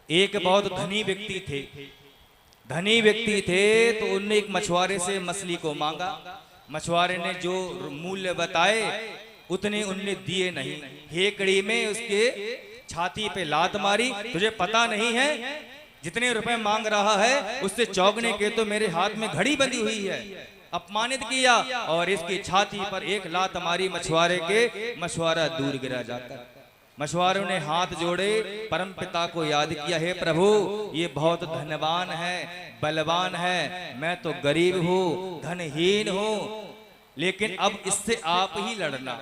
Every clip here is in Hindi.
एक बहुत धनी व्यक्ति थे। धनी व्यक्ति थे तो उनने एक मछुआरे से मछली को मांगा। मछुआरे ने जो मूल्य बताए उतने उनने दिए नहीं। हेकड़ी में उसके छाती पे लात मारी, तुझे पता नहीं है जितने रुपए मांग रहा है उससे चौगने के तो मेरे हाथ में घड़ी बंधी हुई है। अपमानित किया और इसकी छाती पर एक लात मारी मछुआरे के। मछुआरा दूर गिरा जाकर। मछुआरों ने हाथ जोड़े, परम पिता को याद किया, हे प्रभु ये बहुत धनवान है, बलवान है, मैं तो गरीब हूँ, धनहीन हूँ, लेकिन अब इससे आप ही लड़ना,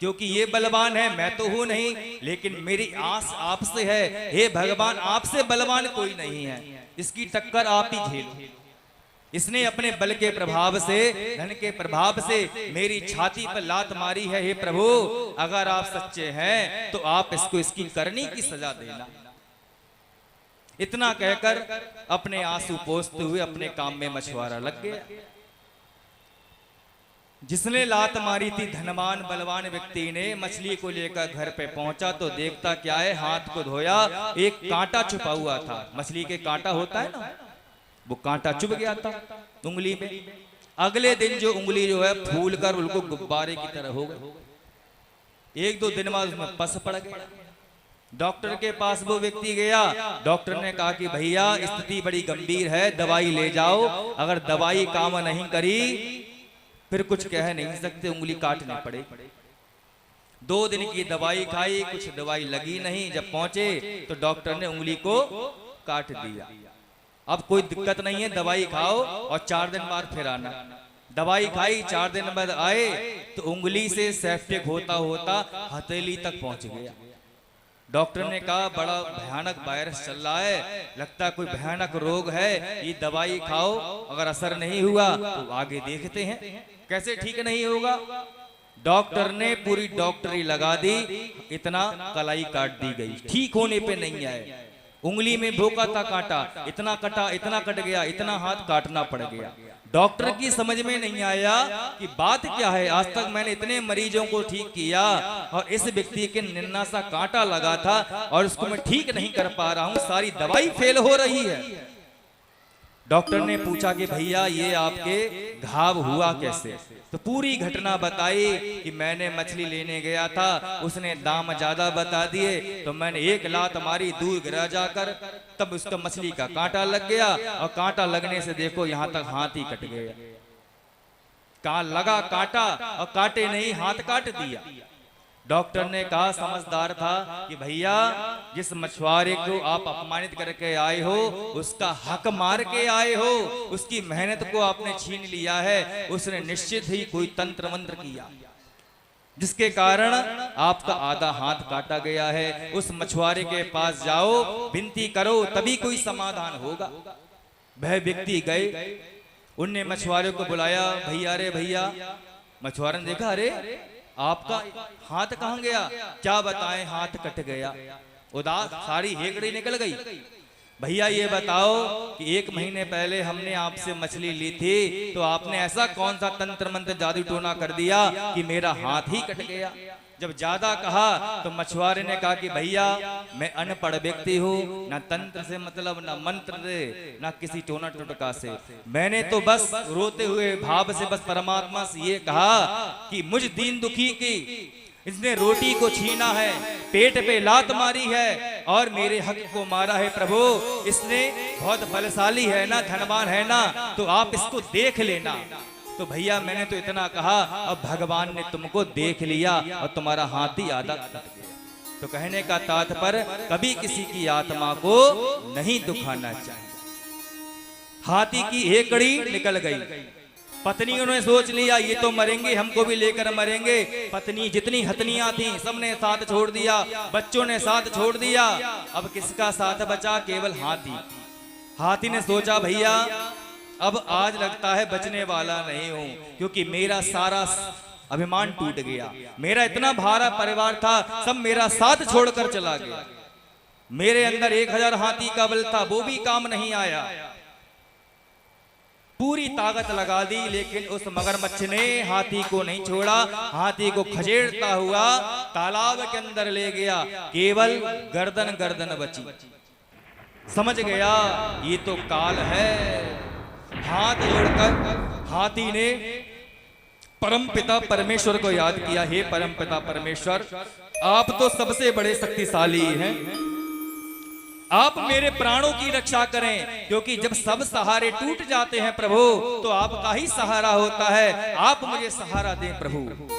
क्योंकि ये बलवान है, मैं तो हूं नहीं, लेकिन मेरी आस आपसे है। हे भगवान आपसे बलवान कोई नहीं है, इसकी टक्कर आप ही झेलो। इसने अपने बल के प्रभाव से, धन के प्रभाव से मेरी छाती पर लात मारी है। हे प्रभु अगर आप सच्चे हैं तो आप इसको इसकी करनी की सजा देना। इतना कहकर अपने आंसू पोंछते हुए अपने काम में मछुआरा लग गया। जिसने लात मारी थी धनवान बलवान व्यक्ति ने मछली को लेकर घर पे पहुंचा तो देखता क्या है, हाथ को धोया, एक कांटा छुपा हुआ था। मछली के कांटा होता है ना, वो कांटा चुभ गया था उंगली में। अगले दिन जो उंगली जो है फूल कर उनको गुब्बारे की तरह हो गई। एक दो दिन बाद उसमें पस पड़ गया। डॉक्टर के पास वो व्यक्ति गया। डॉक्टर ने कहा कि भैया स्थिति बड़ी गंभीर है, दवाई ले जाओ, अगर दवाई काम नहीं करी फिर कुछ कह नहीं सकते, उंगली काटनी पड़े। 2 दिन की दवाई खाई, कुछ दवाई लगी नहीं। जब पहुंचे तो डॉक्टर ने उंगली को काट दिया। अब कोई दिक्कत नहीं है, दवाई खाओ और 4 दिन बाद फिर आना। दवाई खाई, 4 दिन बाद आए तो उंगली से सेप्टिक होता होता हथेली तक पहुंच गया। डॉक्टर ने कहा बड़ा भयानक वायरस चल रहा है, लगता कोई भयानक रोग है, ये दवाई खाओ, अगर असर नहीं हुआ तो आगे देखते हैं। कैसे ठीक नहीं होगा? डॉक्टर ने पूरी डॉक्टरी लगा दी, इतना कलाई काट दी गई, ठीक होने पे नहीं आए। उंगली में भोंका था कांटा, इतना कटा, इतना कट गया, इतना हाथ काटना पड़ गया। डॉक्टर की समझ में नहीं आया कि बात क्या है। आज तक मैंने इतने मरीजों को ठीक किया और इस व्यक्ति के निन्ना सा कांटा लगा था और उसको मैं ठीक नहीं कर पा रहा हूं, सारी दवाई फेल हो रही है। डॉक्टर ने पूछा कि भैया ये आपके घाव हुआ कैसे? तो पूरी घटना बताई कि मैंने मछली लेने गया था, उसने दाम ज्यादा बता दिए तो मैंने एक लात मारी, दूर गिरा जाकर, तब उसका मछली का कांटा लग गया और कांटा लगने से देखो यहाँ तक हाथ ही कट गया। कहाँ लगा कांटा और काटे नहीं, हाथ काट दिया। डॉक्टर ने कहा समझदार था कि भैया जिस मछुआरे को आप अपमानित करके आए हो उसका हक मार के आए हो, उसकी मेहनत को आपने छीन लिया है, उसने निश्चित ही कोई तंत्र मंत्र किया जिसके कारण आपका आधा हाथ काटा गया है। उस मछुआरे के पास जाओ, विनती करो, तभी कोई समाधान होगा। वह व्यक्ति गए, उनने मछुआरे को बुलाया, भैया रे भैया। मछुआरे ने देखा अरे आपका हाथ कहाँ गया? क्या बताएं, हाथ कट गया, उदास सारी हेकड़ी निकल गई। भैया ये बताओ कि 1 महीने पहले हमने आपसे मछली ली थी तो आपने ऐसा कौन सा तंत्र मंत्र जादू टोना कर दिया कि मेरा हाथ ही कट गया? जब ज्यादा कहा तो मछुआरे ने कहा कि भैया मैं अनपढ़ व्यक्ति हूँ, ना तंत्र से मतलब, ना मंत्र से, ना किसी टोना टोटका से। मैंने तो बस रोते हुए भाव से बस परमात्मा से ये कहा कि मुझ दीन दुखी की इसने रोटी को छीना है, पेट पे लात मारी है और मेरे हक को मारा है। प्रभु इसने बहुत बलशाली है ना, धनवान है ना, तो आप इसको देख लेना। तो भैया मैंने तो इतना कहा, अब भगवान ने तुमको देख लिया और तुम्हारा हाथ ही आधा कट गया। तो कहने का तात्पर्य कभी किसी की आत्मा को नहीं दुखाना चाहिए। हाथी की हेकड़ी निकल गई, पत्नियों ने सोच लिया ये तो मरेंगे, हमको भी लेकर मरेंगे। पत्नी जितनी हथनियां थी सबने साथ छोड़ दिया, बच्चों ने साथ छोड़ दिया। अब किसका साथ बचा? केवल हाथी। हाथी ने सोचा भैया अब आज लगता है बचने वाला नहीं हूं, क्योंकि मेरा सारा अभिमान टूट गया, मेरा इतना भारा परिवार था, सब मेरा साथ छोड़कर चला गया। मेरे अंदर 1000 हाथी का बल था, वो भी काम नहीं आया। पूरी ताकत लगा दी लेकिन उस मगरमच्छ ने हाथी को नहीं छोड़ा, हाथी को खदेड़ता हुआ तालाब के अंदर ले गया। केवल गर्दन गर्दन बची। समझ गया ये तो काल है। हाथ जोड़कर हाथी ने परम पिता परमेश्वर को याद किया, हे परम पिता परमेश्वर, आप तो सबसे बड़े शक्तिशाली हैं, आप मेरे प्राणों की रक्षा करें, क्योंकि जब सब सहारे टूट जाते हैं प्रभु तो आपका ही सहारा होता है, आप मुझे सहारा दें प्रभु।